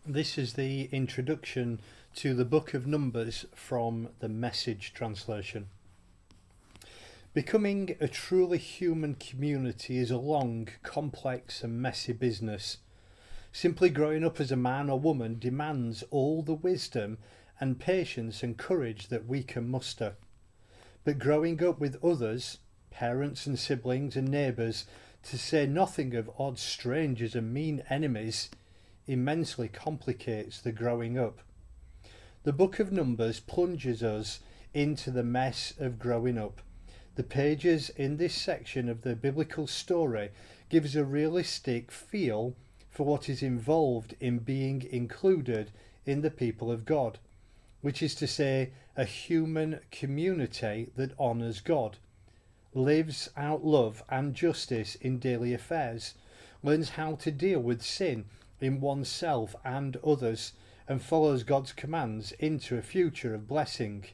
This is the introduction to the Book of Numbers from the Message translation. Becoming a truly human community is a long, complex and messy business. Simply growing up as a man or woman demands all the wisdom and patience and courage that we can muster. But growing up with others, parents and siblings and neighbours, to say nothing of odd strangers and mean enemies, immensely complicates the growing up. The Book of Numbers plunges us into the mess of growing up. The pages in this section of the biblical story gives a realistic feel for what is involved in being included in the people of God, which is to say, a human community that honours God, lives out love and justice in daily affairs, learns how to deal with sin in oneself and others, and follows God's commands into a future of blessing,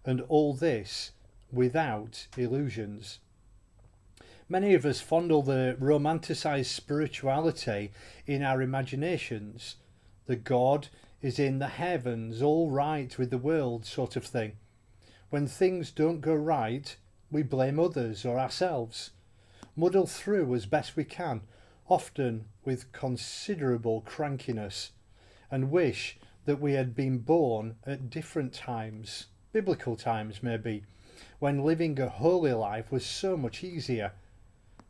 and all this without illusions. Many of us fondle the romanticised spirituality in our imaginations, the God is in the heavens, all right with the world sort of thing. When things don't go right, we blame others or ourselves, muddle through as best we can, often with considerable crankiness, and wish that we had been born at different times, biblical times maybe, when living a holy life was so much easier.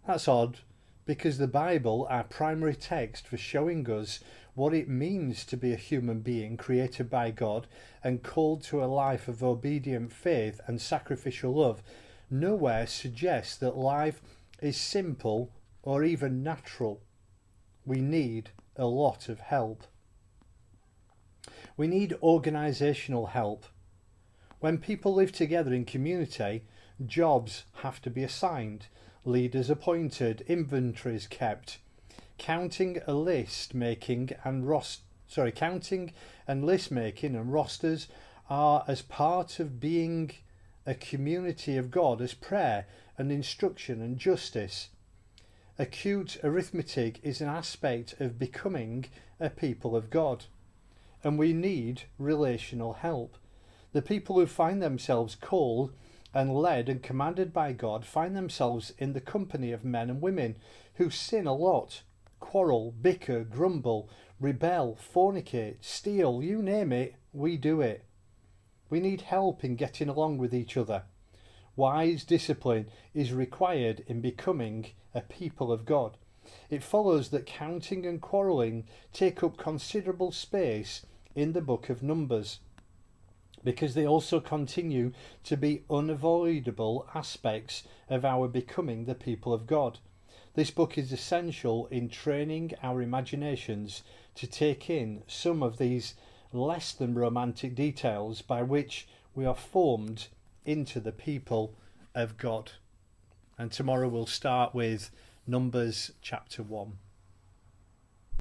That's odd, because the Bible, our primary text for showing us what it means to be a human being created by God and called to a life of obedient faith and sacrificial love, nowhere suggests that life is simple or even natural. We need a lot of help. We need organisational help. When people live together in community, jobs have to be assigned, leaders appointed, inventories kept. Counting and list making and rosters are as part of being a community of God as prayer and instruction and justice. Acute arithmetic is an aspect of becoming a people of God, and we need relational help. The people who find themselves called and led and commanded by God find themselves in the company of men and women who sin a lot, quarrel, bicker, grumble, rebel, fornicate, steal, you name it, we do it. We need help in getting along with each other. Wise discipline is required in becoming a people of God. It follows that counting and quarrelling take up considerable space in the book of Numbers, because they also continue to be unavoidable aspects of our becoming the people of God. This book is essential in training our imaginations to take in some of these less than romantic details by which we are formed into the people of God. And tomorrow we'll start with Numbers chapter 1.